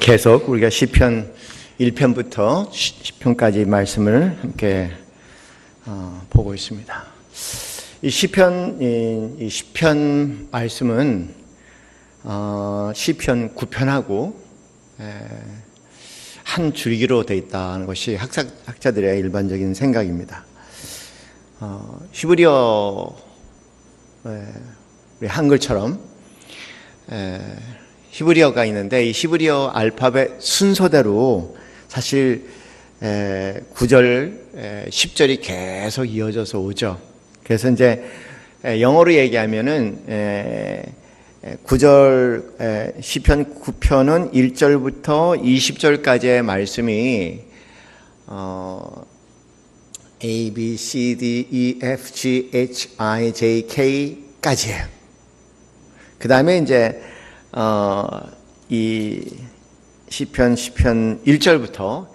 계속 우리가 시편 1편부터 10편까지 말씀을 함께 보고 있습니다. 이 시편 말씀은 시편 9편하고 한 줄기로 되어 있다는 것이 학자들의 일반적인 생각입니다. 히브리어 우리 한글처럼 히브리어가 있는데 이 히브리어 알파벳 순서대로 사실 9절, 10절이 계속 이어져서 오죠. 그래서 이제 영어로 얘기하면은 9절 시편 9편은 1절부터 20절까지의 말씀이 A, B, C, D, E, F, G, H, I, J, K까지예요. 그 다음에 이제 이 시편 1절부터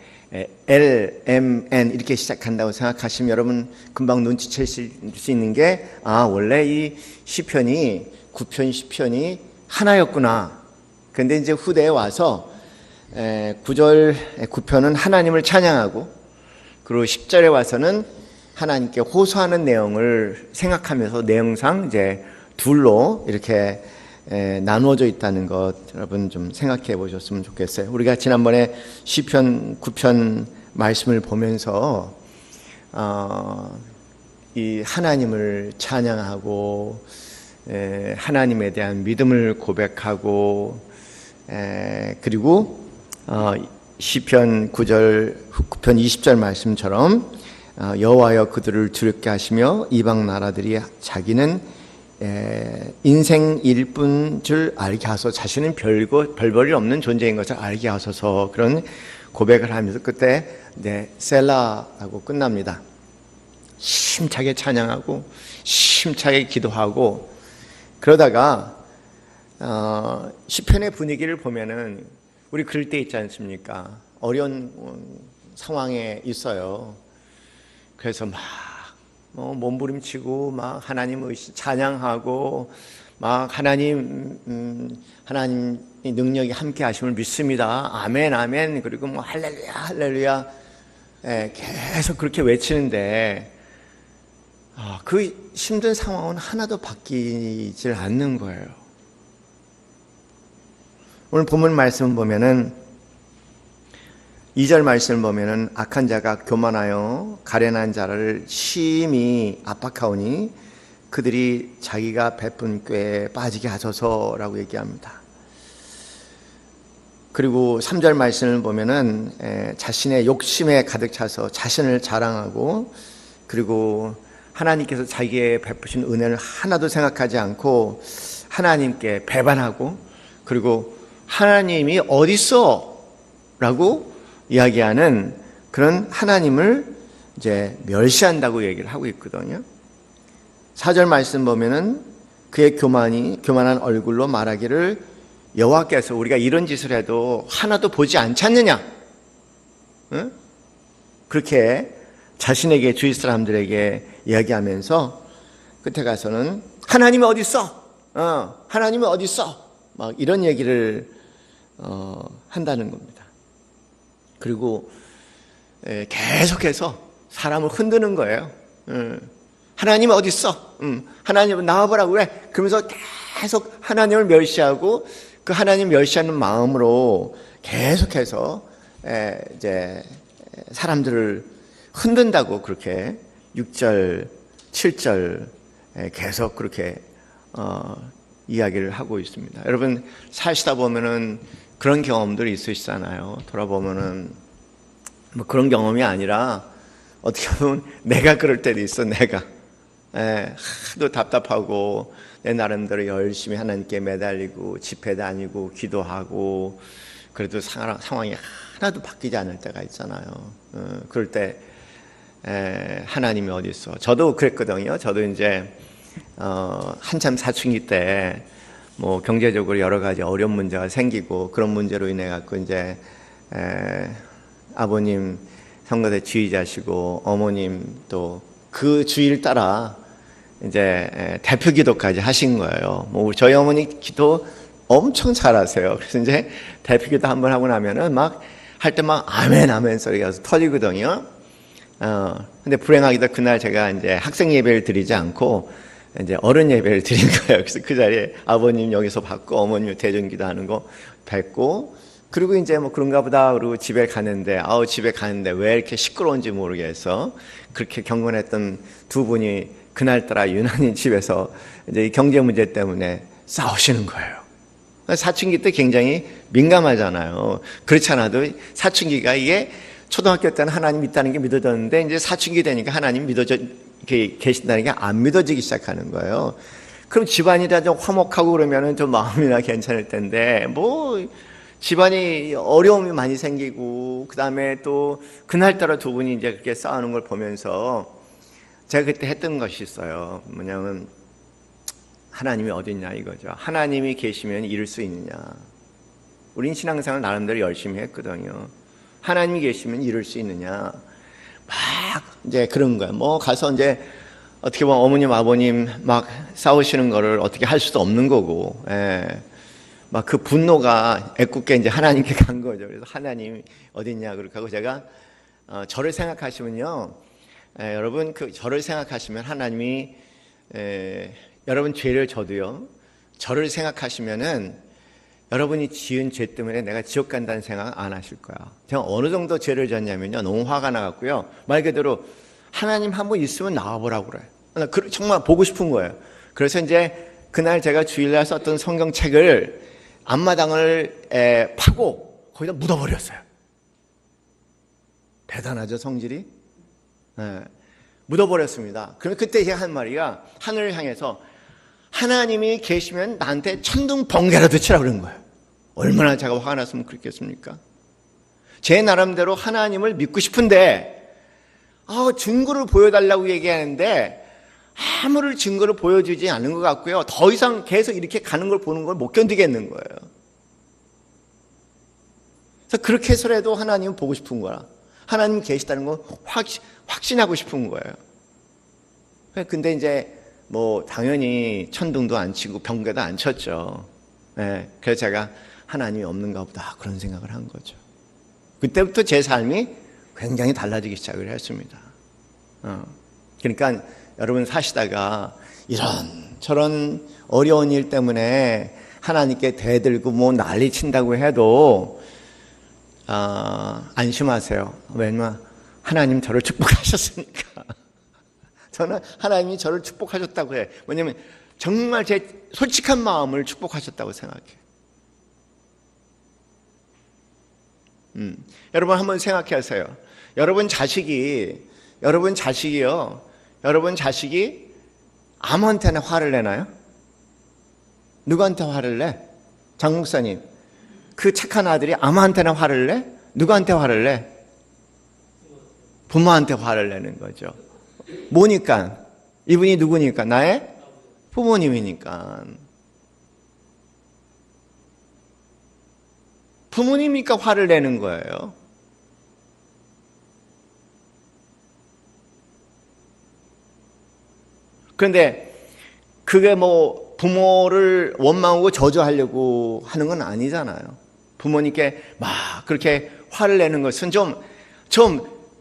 L, M, N 이렇게 시작한다고 생각하시면 여러분 금방 눈치챌 수 있는 게 원래 이 시편이 9편, 10편이 하나였구나. 근데 이제 후대에 와서 9절, 9편은 하나님을 찬양하고 그리고 10절에 와서는 하나님께 호소하는 내용을 생각하면서 내용상 이제 둘로 이렇게 나누어져 있다는 것 여러분 좀 생각해 보셨으면 좋겠어요. 우리가 지난번에 시편 9편 말씀을 보면서 이 하나님을 찬양하고 하나님에 대한 믿음을 고백하고 그리고 시편 9편 20절 말씀처럼 여호와여 그들을 두렵게 하시며 이방 나라들이 자기는 인생 일뿐 줄 알게 하소서. 자신은 별볼일 없는 존재인 것을 알게 하소서. 그런 고백을 하면서 그때 셀라라고 끝납니다. 힘차게 찬양하고 힘차게 기도하고 그러다가 시편의 분위기를 보면은 우리 그럴 때 있지 않습니까? 어려운 상황에 있어요. 그래서 막 몸부림치고 막 하나님을 찬양하고 막 하나님의 능력이 함께 하심을 믿습니다. 아멘 아멘. 그리고 뭐 할렐루야 할렐루야 계속 그렇게 외치는데 그 힘든 상황은 하나도 바뀌질 않는 거예요. 오늘 본문 말씀 보면은 2절 말씀을 보면은 악한 자가 교만하여 가련한 자를 심히 압박하오니 그들이 자기가 베푼 꾀에 빠지게 하소서라고 얘기합니다. 그리고 3절 말씀을 보면은 자신의 욕심에 가득 차서 자신을 자랑하고 그리고 하나님께서 자기의 베푸신 은혜를 하나도 생각하지 않고 하나님께 배반하고 그리고 하나님이 어디 있어? 라고 이야기하는 그런 하나님을 이제 멸시한다고 얘기를 하고 있거든요. 4절 말씀 보면은 그의 교만한 얼굴로 말하기를 여호와께서 우리가 이런 짓을 해도 하나도 보지 않지 않느냐? 응? 그렇게 자신에게 주위 사람들에게 이야기하면서 끝에 가서는 하나님이 어디 있어? 하나님이 어디 있어? 막 이런 얘기를 한다는 겁니다. 그리고 계속해서 사람을 흔드는 거예요. 하나님 어디 있어? 하나님 나와보라고 그래. 그러면서 계속 하나님을 멸시하고 그 하나님 멸시하는 마음으로 계속해서 이제 사람들을 흔든다고 그렇게 6절, 7절 계속 그렇게 이야기를 하고 있습니다. 여러분 사시다 보면은 그런 경험들이 있으시잖아요. 돌아보면은 뭐 그런 경험이 아니라 어떻게 보면 내가 그럴 때도 있어. 내가 하도 답답하고 내 나름대로 열심히 하나님께 매달리고 집회 다니고 기도하고 그래도 상황이 하나도 바뀌지 않을 때가 있잖아요. 그럴 때 하나님이 어디 있어? 저도 그랬거든요. 저도 이제 한참 사춘기 때 뭐 경제적으로 여러 가지 어려운 문제가 생기고 그런 문제로 인해 갖고 이제 아버님 선거대 지휘자시고 어머님 또 그 주의를 따라 이제 대표 기도까지 하신 거예요. 뭐 저희 어머니 기도 엄청 잘하세요. 그래서 이제 대표기도 한번 하고 나면은 막 할 때 막 아멘 아멘 소리가 터지거든요. 근데 불행하게도 그날 제가 이제 학생 예배를 드리지 않고 이제 어른 예배를 드린 거예요. 그래서 그 자리에 아버님 여기서 받고 어머님 대전기도 하는 거 뵙고, 그리고 이제 뭐 그런가 보다 그러고 집에 가는데 집에 가는데 왜 이렇게 시끄러운지 모르겠어. 그렇게 경건했던 두 분이 그날따라 유난히 집에서 이제 경제 문제 때문에 싸우시는 거예요. 사춘기 때 굉장히 민감하잖아요. 그렇지 않아도 사춘기가 이게 초등학교 때는 하나님 있다는 게 믿어졌는데 이제 사춘기 되니까 하나님 믿어져 계신다는 게 안 믿어지기 시작하는 거예요. 그럼 집안이 다 좀 화목하고 그러면은 좀 마음이나 괜찮을 텐데 뭐 집안이 어려움이 많이 생기고 그다음에 또 그날따라 두 분이 이제 그렇게 싸우는 걸 보면서 제가 그때 했던 것이 있어요. 뭐냐면 하나님이 어디 있냐 이거죠. 하나님이 계시면 이룰 수 있느냐. 우린 신앙생활 나름대로 열심히 했거든요. 하나님이 계시면 이룰 수 있느냐. 막 이제 그런 거야. 뭐 가서 이제 어떻게 보면 어머님 아버님 막 싸우시는 거를 어떻게 할 수도 없는 거고, 막 그 분노가 애꿎게 이제 하나님께 간 거죠. 그래서 하나님 어디 있냐 그렇게 하고 제가 저를 생각하시면요, 여러분 그 저를 생각하시면 하나님이 여러분 죄를 져도요, 저를 생각하시면은 여러분이 지은 죄 때문에 내가 지옥 간다는 생각 안 하실 거야. 제가 어느 정도 죄를 졌냐면요, 너무 화가 나갔고요, 말 그대로 하나님 한 분 있으면 나와보라고 그래. 나 정말 보고 싶은 거예요. 그래서 이제 그날 제가 주일날 썼던 성경책을 앞마당을 파고 거기다 묻어버렸어요. 대단하죠, 성질이? 묻어버렸습니다. 그럼 그때 제가 한 말이가 하늘을 향해서 하나님이 계시면 나한테 천둥 번개라도 치라 그런 거예요. 얼마나 제가 화가 났으면 그랬겠습니까? 제 나름대로 하나님을 믿고 싶은데 증거를 보여달라고 얘기하는데 아무런 증거를 보여주지 않는 것 같고요. 더 이상 계속 이렇게 가는 걸 보는 걸 못 견디겠는 거예요. 그래서 그렇게 해서라도 하나님을 보고 싶은 거라. 하나님 계시다는 걸 확신하고 싶은 거예요. 근데 이제 뭐 당연히 천둥도 안 치고 번개도 안 쳤죠. 그래서 제가 하나님이 없는가 보다 그런 생각을 한 거죠. 그때부터 제 삶이 굉장히 달라지기 시작을 했습니다. 그러니까 여러분 사시다가 이런 저런 어려운 일 때문에 하나님께 대들고 뭐 난리 친다고 해도 안심하세요. 왜냐면 하나님 저를 축복하셨으니까. 저는 하나님이 저를 축복하셨다고 해. 왜냐면 정말 제 솔직한 마음을 축복하셨다고 생각해요. 여러분 한번 생각해 하세요. 여러분 자식이 아무한테나 화를 내나요? 누구한테 화를 내? 장 목사님, 그 착한 아들이 아무한테나 화를 내? 누구한테 화를 내? 부모한테 화를 내는 거죠. 뭐니까? 이분이 누구니까? 나의 부모님이니까. 부모님이니까 화를 내는 거예요. 그런데 그게 뭐 부모를 원망하고 저주하려고 하는 건 아니잖아요. 부모님께 막 그렇게 화를 내는 것은 좀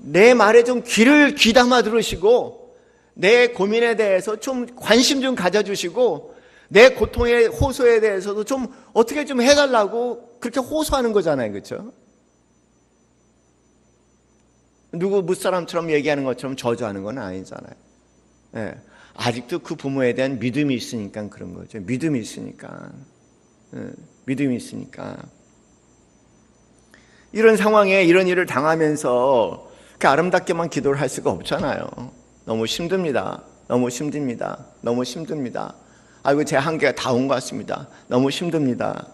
내 말에 좀 귀담아 들으시고 내 고민에 대해서 좀 관심 좀 가져주시고 내 고통의 호소에 대해서도 좀 어떻게 좀 해달라고 그렇게 호소하는 거잖아요. 그렇죠? 누구 무사람처럼 얘기하는 것처럼 저주하는 건 아니잖아요. 아직도 그 부모에 대한 믿음이 있으니까 그런 거죠. 믿음이 있으니까. 이런 상황에 이런 일을 당하면서 그 아름답게만 기도를 할 수가 없잖아요. 너무 힘듭니다. 아이고 제 한계가 다 온 것 같습니다. 너무 힘듭니다.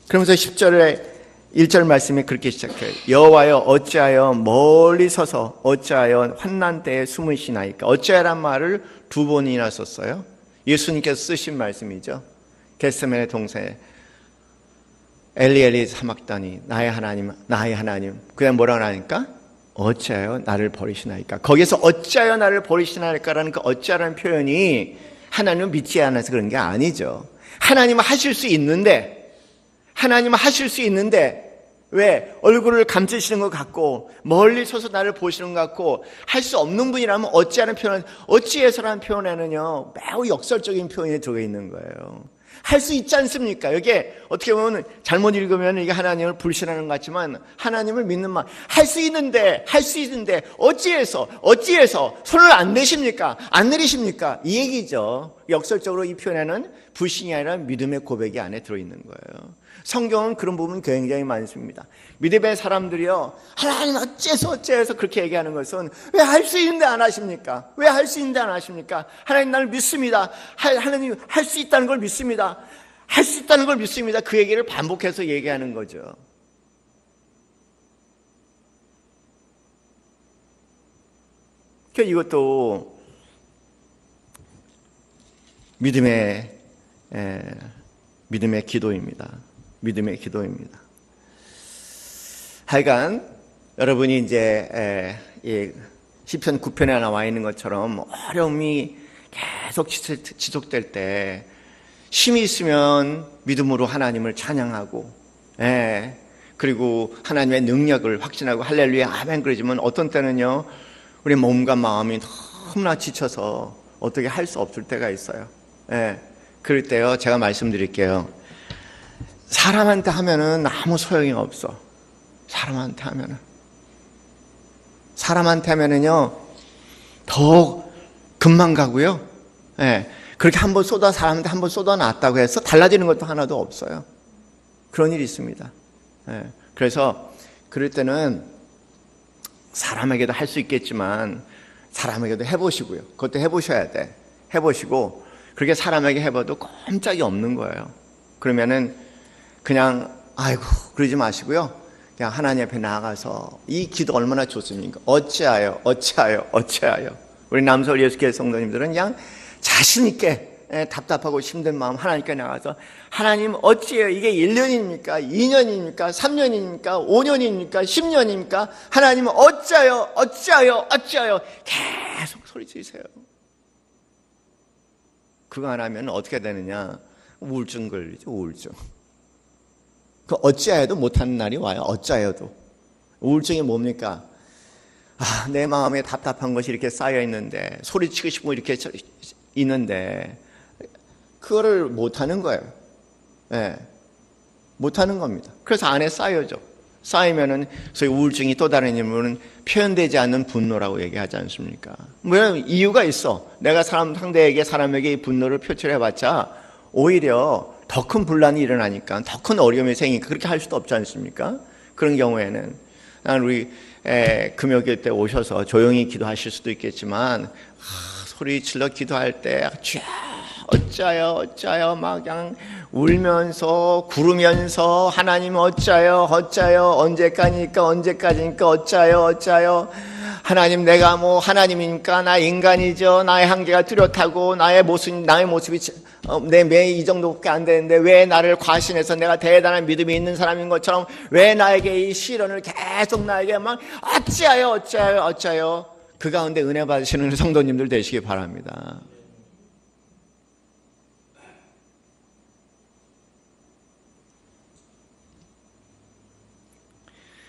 그러면서 10절에 1절 말씀이 그렇게 시작해요. 여호와여 어찌하여 멀리 서서 어찌하여 환난 때에 숨으시나이까. 어찌하여란 말을 두 번이나 썼어요. 예수님께서 쓰신 말씀이죠. 겟세마네 동산에 엘리 엘리 사막다니 나의 하나님 그냥 뭐라고 하니까 어찌하여 나를 버리시나이까. 거기에서 어찌하여 나를 버리시나이까라는 그 어찌하라는 표현이 하나님을 믿지 않아서 그런 게 아니죠. 하나님은 하실 수 있는데, 왜 얼굴을 감추시는 것 같고 멀리 서서 나를 보시는 것 같고 할 수 없는 분이라면 어찌해서라는 표현에는요 매우 역설적인 표현이 들어있는 거예요. 할 수 있지 않습니까? 이게 어떻게 보면 잘못 읽으면 이게 하나님을 불신하는 것 같지만 하나님을 믿는 마음, 할 수 있는데 어찌해서 손을 안 내십니까? 안 내리십니까? 이 얘기죠. 역설적으로 이 표현에는 불신이 아니라 믿음의 고백이 안에 들어있는 거예요. 성경은 그런 부분 굉장히 많습니다. 믿음의 사람들이요, 하나님 어째서 그렇게 얘기하는 것은 왜 할 수 있는데 안 하십니까? 하나님 나를 믿습니다. 하나님 할 수 있다는 걸 믿습니다. 그 얘기를 반복해서 얘기하는 거죠. 이것도 믿음의 기도입니다. 하여간 여러분이 이제 시편 9편에 나와 있는 것처럼 어려움이 계속 지속될 때 힘이 있으면 믿음으로 하나님을 찬양하고, 그리고 하나님의 능력을 확신하고 할렐루야 아멘 그러지만 어떤 때는요 우리 몸과 마음이 너무나 지쳐서 어떻게 할 수 없을 때가 있어요. 그럴 때요 제가 말씀드릴게요. 사람한테 하면은 아무 소용이 없어. 사람한테 하면은요 더 금방 가고요. 그렇게 사람한테 한번 쏟아놨다고 해서 달라지는 것도 하나도 없어요. 그런 일이 있습니다. 그래서 그럴 때는 사람에게도 할 수 있겠지만 사람에게도 해보시고요. 그것도 해보셔야 돼. 해보시고 그렇게 사람에게 해봐도 꼼짝이 없는 거예요. 그러면은 그냥 아이고 그러지 마시고요. 그냥 하나님 앞에 나아가서 이 기도 얼마나 좋습니까? 어찌하여 우리 남서울 예수교회 성도님들은 그냥 자신 있게 답답하고 힘든 마음 하나님께 나가서 하나님 어찌해요? 이게 1년입니까? 2년입니까? 3년입니까? 5년입니까? 10년입니까? 하나님 어찌하여 계속 소리 지르세요. 그거 안 하면 어떻게 되느냐? 우울증 걸리죠. 우울증. 그 어찌하여도 못하는 날이 와요. 어찌하여도. 우울증이 뭡니까? 내 마음에 답답한 것이 이렇게 쌓여 있는데 소리치고 싶고 이렇게 있는데 그거를 못하는 거예요. 못하는 겁니다. 그래서 안에 쌓여져. 쌓이면은 소위 우울증이 또 다른 이유는 표현되지 않는 분노라고 얘기하지 않습니까? 뭐 이유가 있어. 내가 상대에게 사람에게 이 분노를 표출해봤자 오히려 더 큰 분란이 일어나니까, 더 큰 어려움이 생기니까 그렇게 할 수도 없지 않습니까? 그런 경우에는 우리 금요일 때 오셔서 조용히 기도하실 수도 있겠지만 소리 질러 기도할 때 어짜요 막 그냥 울면서 구르면서 하나님 어짜요 언제까지니까 어짜요 하나님 내가 뭐 하나님이니까 나 인간이죠. 나의 한계가 뚜렷하고 나의 모습이 내 매이 정도밖에 안 되는데 왜 나를 과신해서 내가 대단한 믿음이 있는 사람인 것처럼 왜 나에게 이 시련을 계속 나에게 막 어짜요 그 가운데 은혜 받으시는 성도님들 되시기 바랍니다.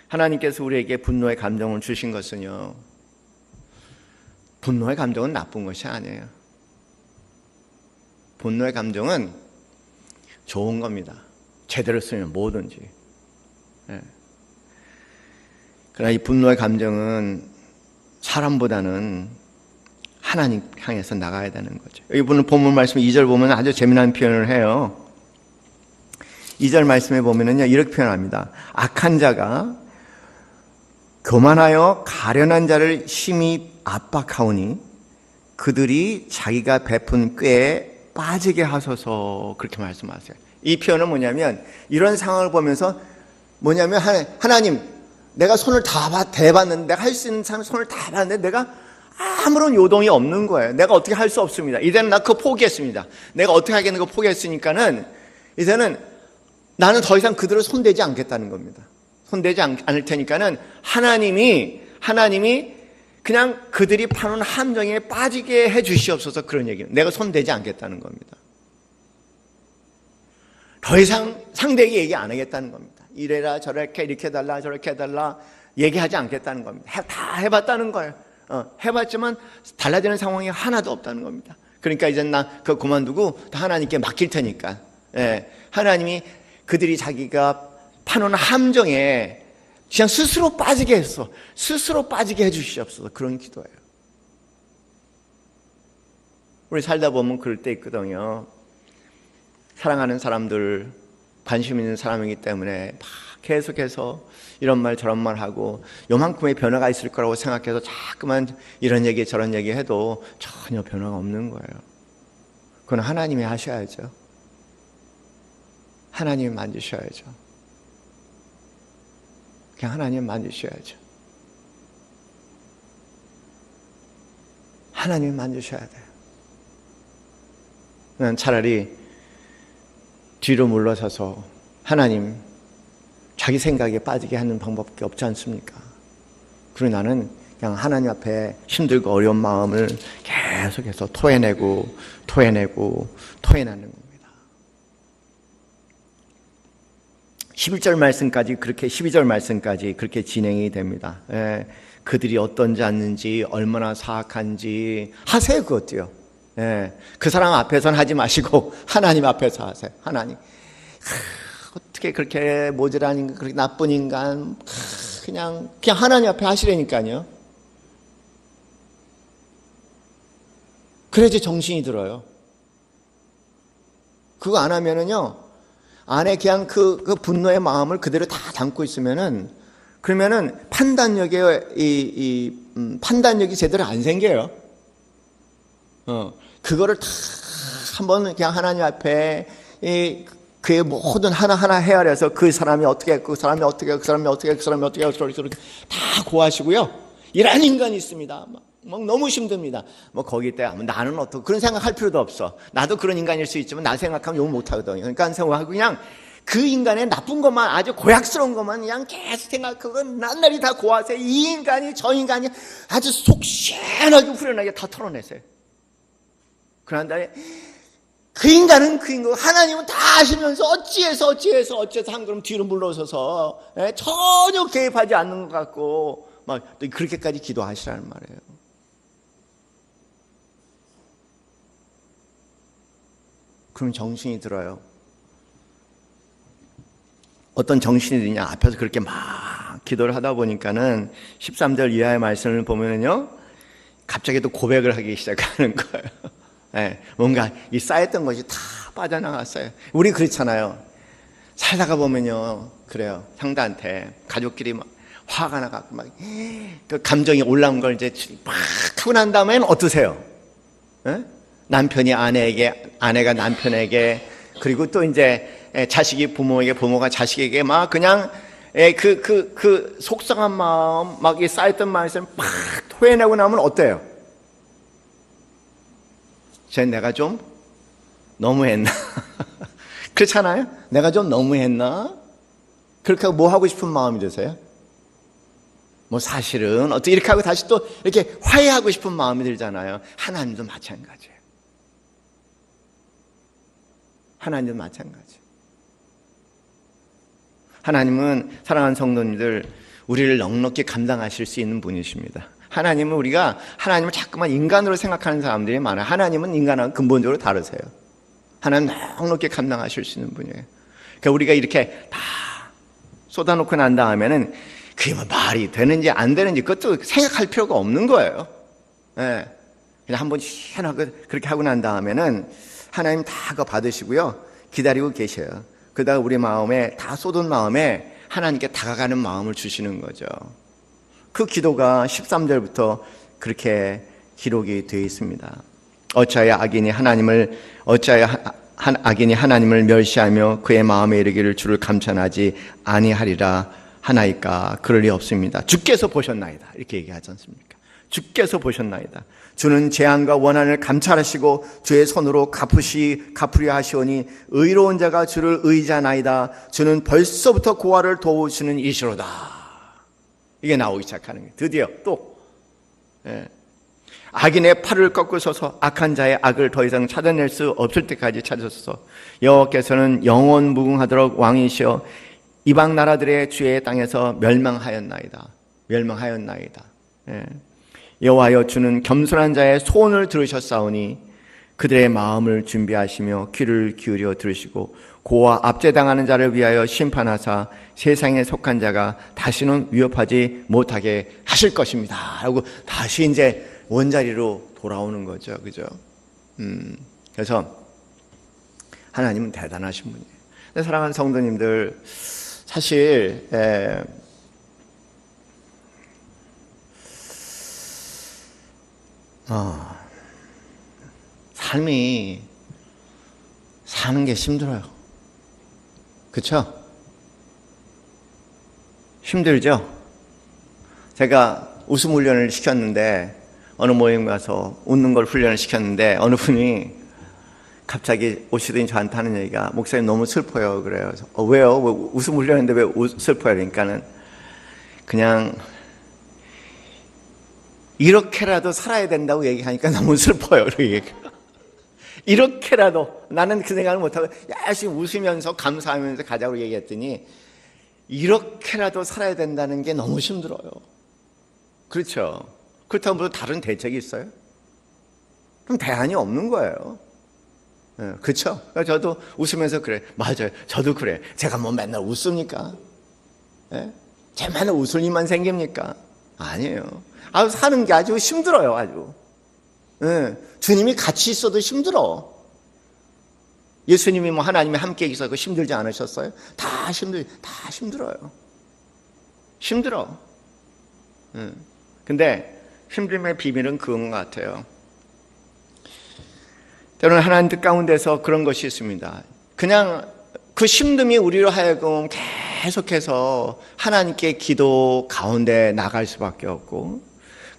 하나님께서 우리에게 분노의 감정을 주신 것은요, 분노의 감정은 나쁜 것이 아니에요. 분노의 감정은 좋은 겁니다. 제대로 쓰면 뭐든지. 그러나 이 분노의 감정은 사람보다는 하나님 향해서 나가야 되는 거죠. 여기 본문 말씀 2절 보면 아주 재미난 표현을 해요. 2절 말씀에 보면은요, 이렇게 표현합니다. 악한 자가 교만하여 가련한 자를 심히 압박하오니 그들이 자기가 베푼 꾀에 빠지게 하소서. 그렇게 말씀하세요. 이 표현은 뭐냐면 이런 상황을 보면서 뭐냐면 하나님 내가 손을 다 대봤는데 내가 할 수 있는 사람 손을 다 봤는데 내가 아무런 요동이 없는 거예요. 내가 어떻게 할 수 없습니다. 이제는 나 그거 포기했습니다. 내가 어떻게 하겠는 거 포기했으니까는 이제는 나는 더 이상 그들을 손대지 않겠다는 겁니다. 손대지 않을 테니까는 하나님이 그냥 그들이 파는 함정에 빠지게 해 주시옵소서. 그런 얘기는 내가 손대지 않겠다는 겁니다. 더 이상 상대에게 얘기 안 하겠다는 겁니다. 이래라 저렇게 이렇게 해달라 저렇게 해달라 얘기하지 않겠다는 겁니다. 다 해봤다는 거예요. 해봤지만 달라지는 상황이 하나도 없다는 겁니다. 그러니까 이제 나 그거 그만두고 다 하나님께 맡길 테니까. 하나님이 그들이 자기가 파놓은 함정에 그냥 스스로 빠지게 했어. 스스로 빠지게 해주시옵소서. 그런 기도예요. 우리 살다 보면 그럴 때 있거든요. 사랑하는 사람들, 관심 있는 사람이기 때문에 막 계속해서 이런 말 저런 말 하고 요만큼의 변화가 있을 거라고 생각해서 자꾸만 이런 얘기 저런 얘기 해도 전혀 변화가 없는 거예요. 그건 하나님이 하셔야죠. 하나님이 만드셔야죠. 그냥 하나님 만드셔야죠. 하나님 만드셔야 돼요. 난 차라리 뒤로 물러서서 하나님 자기 생각에 빠지게 하는 방법밖에 없지 않습니까? 그리고 나는 그냥 하나님 앞에 힘들고 어려운 마음을 계속해서 토해내는 겁니다. 11절 말씀까지 그렇게 12절 말씀까지 그렇게 진행이 됩니다. 그들이 어떤지 않는지 얼마나 사악한지 하세요. 그것도요. 그 사람 앞에서는 하지 마시고 하나님 앞에서 하세요. 하나님 어떻게 그렇게 모질한 인간, 그렇게 나쁜 인간 그냥 하나님 앞에 하시라니까요. 그래야지 정신이 들어요. 그거 안 하면은요 안에 그냥 그 분노의 마음을 그대로 다 담고 있으면은 그러면은 판단력이 제대로 안 생겨요. 그거를 다 한번 그냥 하나님 앞에 그의 모든 하나하나 헤아려서 그 사람이 어떻게 다 고하시고요. 이런 인간이 있습니다. 막 너무 힘듭니다. 거기 때 나는 어떻게 그런 생각할 필요도 없어. 나도 그런 인간일 수 있지만 나 생각하면 욕 못하거든요. 그러니까 생각하고 그냥 그 인간의 나쁜 것만 아주 고약스러운 것만 그냥 계속 생각하고 낱낱이 다 고하세요. 이 인간이 저 인간이 아주 속 시원하게 후련하게 다 털어내세요. 그런 다음에 그 인간은 하나님은 다 아시면서 어찌해서 한 걸음 뒤로 물러서서 전혀 개입하지 않는 것 같고 막 또 그렇게까지 기도하시라는 말이에요. 그럼 정신이 들어요. 어떤 정신이 드냐 앞에서 그렇게 막 기도를 하다 보니까는 13절 이하의 말씀을 보면은요 갑자기 또 고백을 하기 시작하는 거예요. 뭔가 이 쌓였던 것이 다 빠져나갔어요. 우리 그렇잖아요. 살다가 보면요 그래요. 상대한테 가족끼리 막 화가 나갖고 막 그 감정이 올라온 걸 이제 막 하고 난 다음에는 어떠세요? 남편이 아내에게, 아내가 남편에게, 그리고 또 이제 자식이 부모에게, 부모가 자식에게 막 그냥 그 속상한 마음, 막 이 쌓였던 마음을 막 토해내고 나면 어때요? 내가 좀 너무했나? 그렇잖아요? 내가 좀 너무했나? 그렇게 하고 뭐 하고 싶은 마음이 드세요? 사실은 어떻게 이렇게 하고 다시 또 이렇게 화해하고 싶은 마음이 들잖아요. 하나님도 마찬가지예요. 하나님도 마찬가지. 하나님은 사랑하는 성도님들 우리를 넉넉히 감당하실 수 있는 분이십니다. 하나님은 우리가 하나님을 자꾸만 인간으로 생각하는 사람들이 많아요. 하나님은 인간하고 근본적으로 다르세요. 하나님 넉넉히 감당하실 수 있는 분이에요. 그러니까 우리가 이렇게 다 쏟아놓고 난 다음에는 그게 말이 되는지 안 되는지 그것도 생각할 필요가 없는 거예요. 그냥 한번 시원하게 그렇게 하고 난 다음에는 하나님 다 그거 받으시고요. 기다리고 계셔요. 그러다가 우리 마음에 다 쏟은 마음에 하나님께 다가가는 마음을 주시는 거죠. 그 기도가 13절부터 그렇게 기록이 되어 있습니다. 어찌하여 악인이 하나님을 멸시하며 그의 마음에 이르기를 주를 감천하지 아니하리라 하나이까. 그럴 리 없습니다. 주께서 보셨나이다. 이렇게 얘기하지 않습니까? 주께서 보셨나이다. 주는 재앙과 원한을 감찰하시고 주의 손으로 갚으려 하시오니 의로운 자가 주를 의지하나이다. 주는 벌써부터 고아를 도우시는 이시로다. 이게 나오기 시작하는 거예요. 드디어 또 예. 악인의 팔을 꺾으소서. 악한 자의 악을 더 이상 찾아낼 수 없을 때까지 찾으소서. 여호와께서는 영원 무궁하도록 왕이시여 이방 나라들의 주의 땅에서 멸망하였나이다. 멸망하였나이다. 예. 여호와여 주는 겸손한 자의 소원을 들으셨사오니 그들의 마음을 준비하시며 귀를 기울여 들으시고 고와 압제당하는 자를 위하여 심판하사 세상에 속한 자가 다시는 위협하지 못하게 하실 것입니다. 라고 다시 이제 원자리로 돌아오는 거죠. 그죠? 그래서 하나님은 대단하신 분이에요. 근데 사랑하는 성도님들, 사실 삶이 사는 게 힘들어요. 그렇죠? 힘들죠? 제가 웃음 훈련을 시켰는데 어느 모임 가서 웃는 걸 훈련을 시켰는데 어느 분이 갑자기 오시더니 저한테 하는 얘기가 목사님 너무 슬퍼요. 그래요. 왜요? 웃음 훈련인데 왜 슬퍼요? 그러니까는 그냥 이렇게라도 살아야 된다고 얘기하니까 너무 슬퍼요. 이렇게라도 나는 그 생각을 못하고 열심히 웃으면서 감사하면서 가자고 얘기했더니 이렇게라도 살아야 된다는 게 너무 힘들어요. 그렇죠? 그렇다고 무슨 다른 대책이 있어요? 그럼 대안이 없는 거예요. 그렇죠? 저도 웃으면서 그래. 맞아요. 저도 그래. 제가 뭐 맨날 웃습니까? 제가 맨날 웃을 일만 생깁니까? 아니에요. 사는 게 아주 힘들어요. 아주. 주님이 같이 있어도 힘들어. 예수님이 뭐 하나님이 함께 있어서 힘들지 않으셨어요? 다 힘들어요. 힘들어. 근데 힘듦의 비밀은 그런 것 같아요. 때로는 하나님 뜻 가운데서 그런 것이 있습니다. 그냥 그 힘듦이 우리로 하여금 계속해서 하나님께 기도 가운데 나갈 수밖에 없고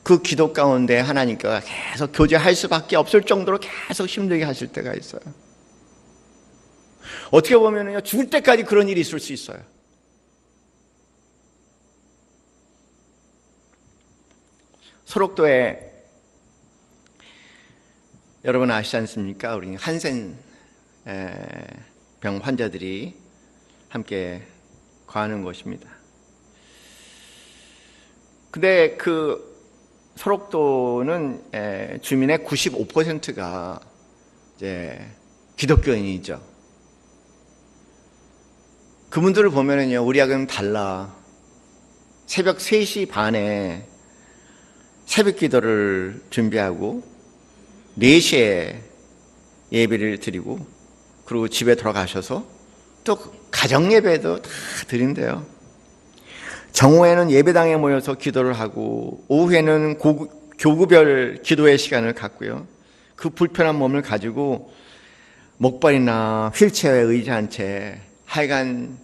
그 기도 가운데 하나님과 계속 교제할 수밖에 없을 정도로 계속 힘들게 하실 때가 있어요. 어떻게 보면요, 죽을 때까지 그런 일이 있을 수 있어요. 소록도에 여러분 아시지 않습니까? 우리 한센병 환자들이 함께 거하는 곳입니다. 근데 그 소록도는 주민의 95%가 이제 기독교인이죠. 그분들을 보면은요, 우리하고는 달라. 새벽 3시 반에 새벽 기도를 준비하고 4시에 예배를 드리고 그리고 집에 돌아가셔서 또 가정 예배도 다 드린대요. 정오에는 예배당에 모여서 기도를 하고 오후에는 교구별 기도의 시간을 갖고요. 그 불편한 몸을 가지고 목발이나 휠체어에 의지한 채 하여간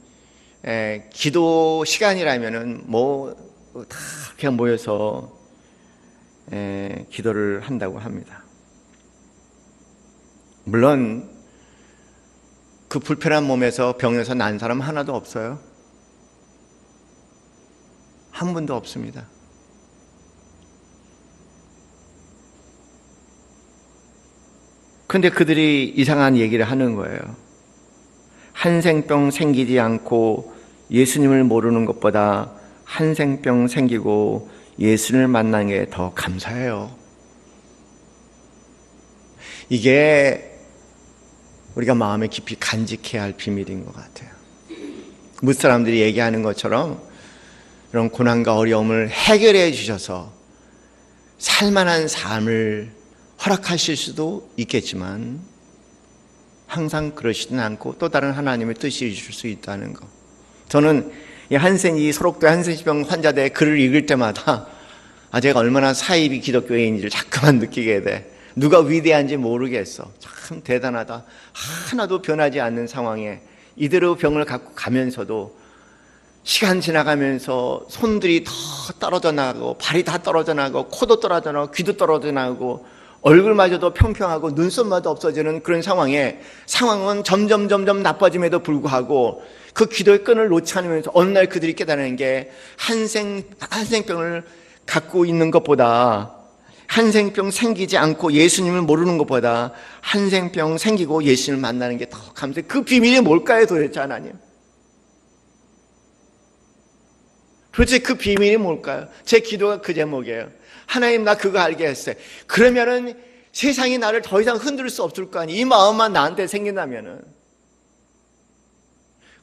기도 시간이라면은 뭐 다 그냥 모여서 기도를 한다고 합니다. 물론 그 불편한 몸에서 병에서 난 사람 하나도 없어요. 한 분도 없습니다. 근데 그들이 이상한 얘기를 하는 거예요. 한생병 생기지 않고 예수님을 모르는 것보다 한생병 생기고 예수님을 만난 게 더 감사해요. 이게 우리가 마음에 깊이 간직해야 할 비밀인 것 같아요. 무사람들이 얘기하는 것처럼 이런 고난과 어려움을 해결해 주셔서 살만한 삶을 허락하실 수도 있겠지만 항상 그러시진 않고 또 다른 하나님의 뜻이 있을 수 있다는 것. 저는 이 소록도의 한센병 환자들의 글을 읽을 때마다 제가 얼마나 사이비 기독교인인지를 자꾸만 느끼게 돼. 누가 위대한지 모르겠어. 참 대단하다. 하나도 변하지 않는 상황에 이대로 병을 갖고 가면서도 시간 지나가면서 손들이 더 떨어져 나가고 발이 다 떨어져 나가고 코도 떨어져 나가고 귀도 떨어져 나가고 얼굴마저도 평평하고 눈썹마저 없어지는 그런 상황은 점점 나빠짐에도 불구하고 그 기도의 끈을 놓지 않으면서 어느 날 그들이 깨달은 게 한생병을 갖고 있는 것보다 한생병 생기지 않고 예수님을 모르는 것보다 한생병 생기고 예수님을 만나는 게 더 감사해요. 그 비밀이 뭘까요 도대체 하나님? 도대체 그 비밀이 뭘까요? 제 기도가 그 제목이에요. 하나님 나 그거 알게 했어요. 그러면은 세상이 나를 더 이상 흔들 수 없을 거 아니에요. 이 마음만 나한테 생긴다면은.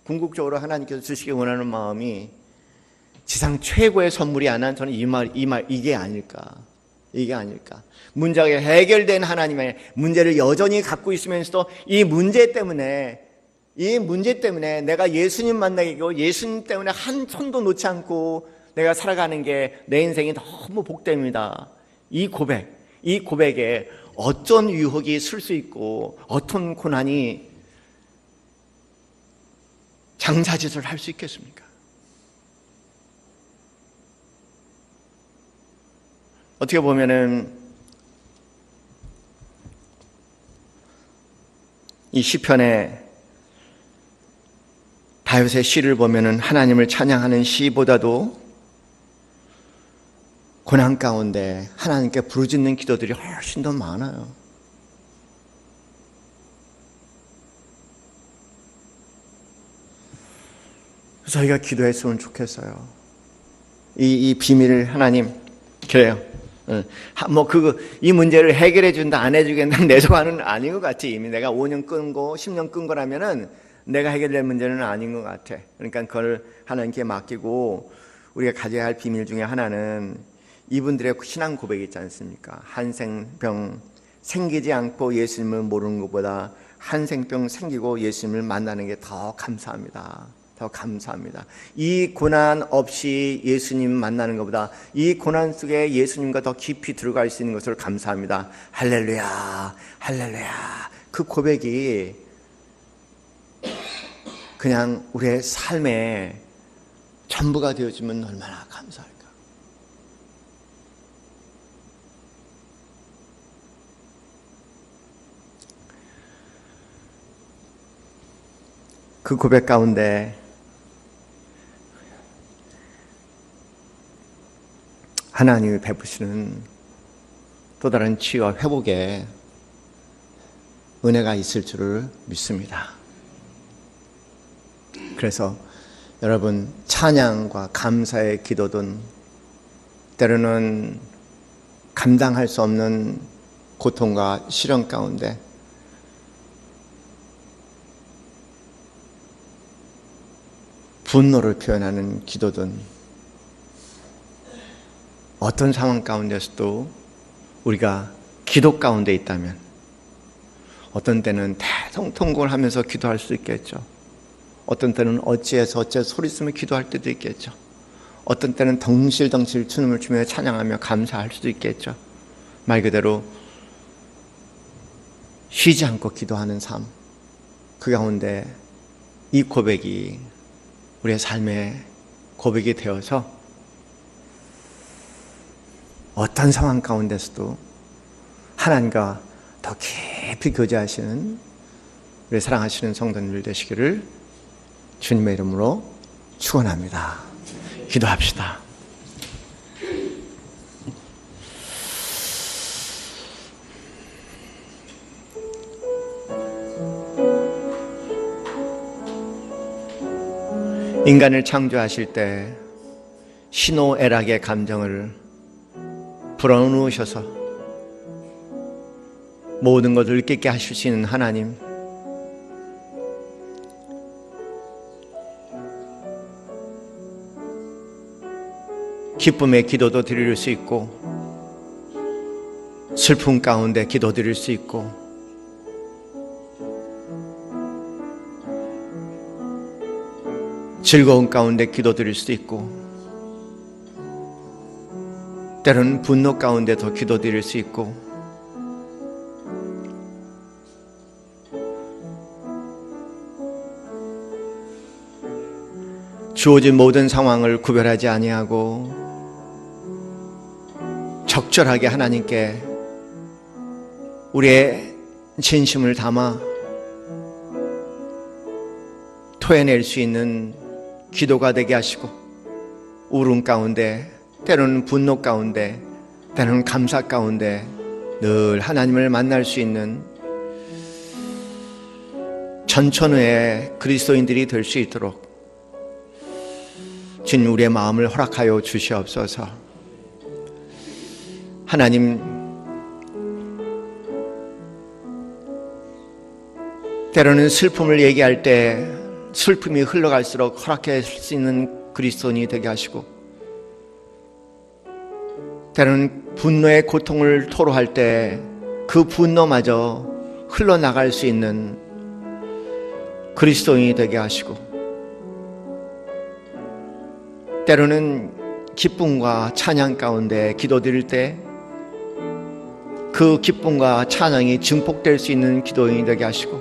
궁극적으로 하나님께서 주시기 원하는 마음이 지상 최고의 선물이 아닌 저는 이게 아닐까. 이게 아닐까. 문제가 해결된 하나님의 문제를 여전히 갖고 있으면서도 이 문제 때문에 내가 예수님 만나고 예수님 때문에 한 손도 놓지 않고 내가 살아가는 게 내 인생이 너무 복됩니다. 이 고백에 어떤 유혹이 있을 수 있고 어떤 고난이 장사짓을 할 수 있겠습니까? 어떻게 보면은 이 시편에 다윗의 시를 보면은 하나님을 찬양하는 시보다도 고난 가운데 하나님께 부르짖는 기도들이 훨씬 더 많아요. 그래서 저희가 기도했으면 좋겠어요. 이 비밀을 하나님 그래요. 이 문제를 해결해 준다 안 해주겠다 내 소원은 아닌 것 같아. 이미 내가 5년 끈고 10년 끈 거라면은 내가 해결될 문제는 아닌 것 같아. 그러니까 그걸 하나님께 맡기고 우리가 가져야 할 비밀 중에 하나는 이분들의 신앙 고백이 있지 않습니까? 한생병 생기지 않고 예수님을 모르는 것보다 한생병 생기고 예수님을 만나는 게 더 감사합니다. 더 감사합니다. 이 고난 없이 예수님 만나는 것보다 이 고난 속에 예수님과 더 깊이 들어갈 수 있는 것을 감사합니다. 할렐루야, 할렐루야. 그 고백이 그냥 우리의 삶의 전부가 되어지면 얼마나 감사할까. 그 고백 가운데 하나님이 베푸시는 또 다른 치유와 회복의 은혜가 있을 줄을 믿습니다. 그래서 여러분 찬양과 감사의 기도든 때로는 감당할 수 없는 고통과 시련 가운데 분노를 표현하는 기도든 어떤 상황 가운데서도 우리가 기도 가운데 있다면 어떤 때는 대성통곡을 하면서 기도할 수 있겠죠. 어떤 때는 어찌해서 소리 쓰며 기도할 때도 있겠죠. 어떤 때는 덩실덩실 춤을 추며 찬양하며 감사할 수도 있겠죠. 말 그대로 쉬지 않고 기도하는 삶, 그 가운데 이 고백이 우리의 삶의 고백이 되어서 어떤 상황 가운데서도 하나님과 더 깊이 교제하시는 우리 사랑하시는 성도님들 되시기를 주님의 이름으로 축원합니다. 기도합시다. 인간을 창조하실 때 희노애락의 감정을 불어넣으셔서 모든 것을 느끼게 하실 수 있는 하나님, 기쁨의 기도도 드릴 수 있고 슬픔 가운데 기도 드릴 수 있고 즐거운 가운데 기도 드릴 수도 있고 때로는 분노 가운데 더 기도 드릴 수 있고 주어진 모든 상황을 구별하지 아니하고 적절하게 하나님께 우리의 진심을 담아 토해낼 수 있는 기도가 되게 하시고 울음 가운데 때로는 분노 가운데 때로는 감사 가운데 늘 하나님을 만날 수 있는 전천후의 그리스도인들이 될 수 있도록 주님 우리의 마음을 허락하여 주시옵소서. 하나님, 때로는 슬픔을 얘기할 때 슬픔이 흘러갈수록 허락할 수 있는 그리스도인이 되게 하시고, 때로는 분노의 고통을 토로할 때 그 분노마저 흘러나갈 수 있는 그리스도인이 되게 하시고, 때로는 기쁨과 찬양 가운데 기도드릴 때 그 기쁨과 찬양이 증폭될 수 있는 기도인이 되게 하시고,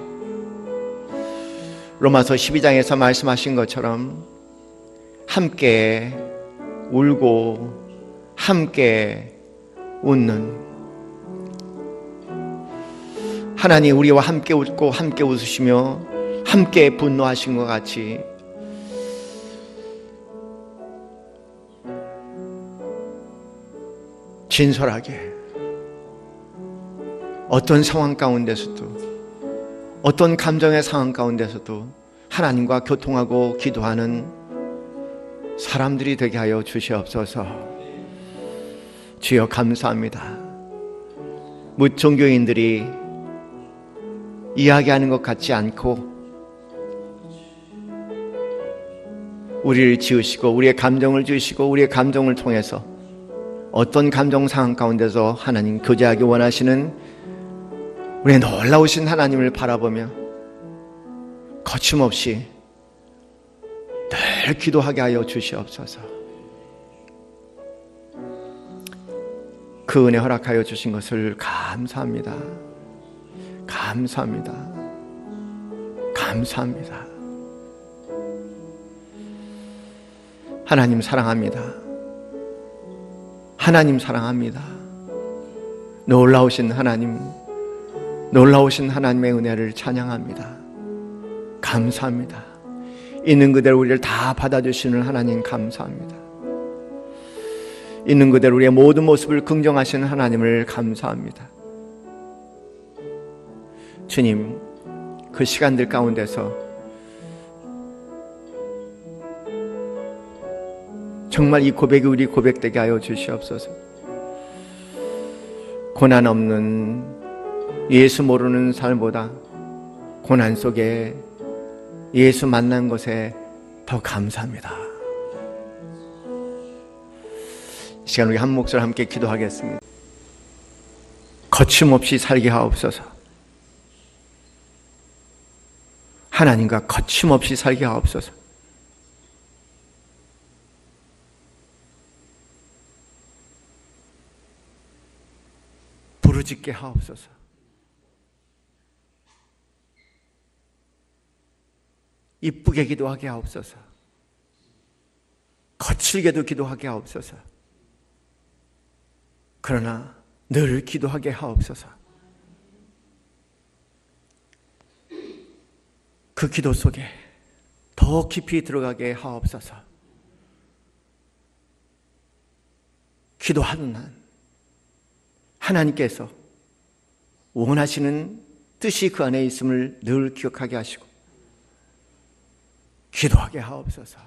로마서 12장에서 말씀하신 것처럼 함께 울고 함께 웃는, 하나님 우리와 함께 웃고 함께 웃으시며 함께 분노하신 것 같이 진솔하게 어떤 상황 가운데서도, 어떤 감정의 상황 가운데서도 하나님과 교통하고 기도하는 사람들이 되게 하여 주시옵소서. 주여 감사합니다. 무종교인들이 이야기하는 것 같지 않고 우리를 지으시고 우리의 감정을 주시고 우리의 감정을 통해서 어떤 감정 상황 가운데서 하나님 교제하기 원하시는 우리의 놀라우신 하나님을 바라보며 거침없이 늘 기도하게 하여 주시옵소서. 그 은혜 허락하여 주신 것을 감사합니다. 감사합니다. 감사합니다. 하나님 사랑합니다. 하나님 사랑합니다. 놀라우신 하나님, 놀라우신 하나님의 은혜를 찬양합니다. 감사합니다. 있는 그대로 우리를 다 받아주시는 하나님 감사합니다. 있는 그대로 우리의 모든 모습을 긍정하시는 하나님을 감사합니다. 주님, 그 시간들 가운데서 정말 이 고백이 우리 고백되게 하여 주시옵소서. 고난 없는 예수 모르는 삶보다 고난 속에 예수 만난 것에 더 감사합니다. 이 시간 우리 한 목소리 함께 기도하겠습니다. 거침없이 살게 하옵소서. 하나님과 거침없이 살게 하옵소서. 부르짖게 하옵소서. 이쁘게 기도하게 하옵소서. 거칠게도 기도하게 하옵소서. 그러나 늘 기도하게 하옵소서. 그 기도 속에 더 깊이 들어가게 하옵소서. 기도하는 한 하나님께서 원하시는 뜻이 그 안에 있음을 늘 기억하게 하시고 기도하게 하옵소서.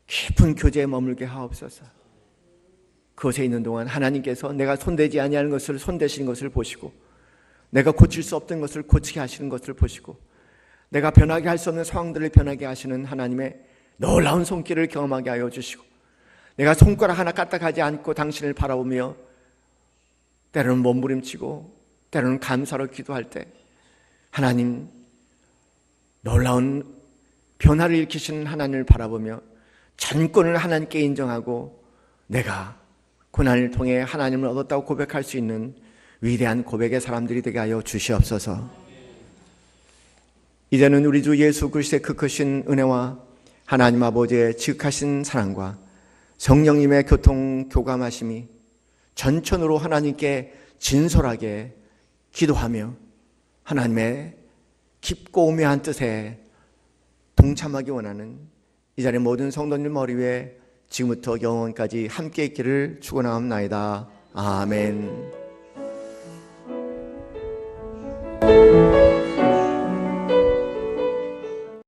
깊은 교제에 머물게 하옵소서. 그곳에 있는 동안 하나님께서 내가 손대지 아니하는 것을 손대시는 것을 보시고, 내가 고칠 수 없던 것을 고치게 하시는 것을 보시고, 내가 변하게 할 수 없는 상황들을 변하게 하시는 하나님의 놀라운 손길을 경험하게 하여 주시고, 내가 손가락 하나 까딱하지 않고 당신을 바라보며 때로는 몸부림치고 때로는 감사로 기도할 때 하나님 놀라운 변화를 일으키시는 하나님을 바라보며 전권을 하나님께 인정하고 내가 고난을 통해 하나님을 얻었다고 고백할 수 있는 위대한 고백의 사람들이 되게 하여 주시옵소서. 이제는 우리 주 예수 그리스도의 그 크신 은혜와 하나님 아버지의 지극하신 사랑과 성령님의 교통 교감하심이 전천으로 하나님께 진솔하게 기도하며 하나님의 깊고 오묘한 뜻에 동참하기 원하는 이 자리의 모든 성도님 머리 위에 지금부터 영원까지 함께 있기를 축원하옵나이다. 아멘.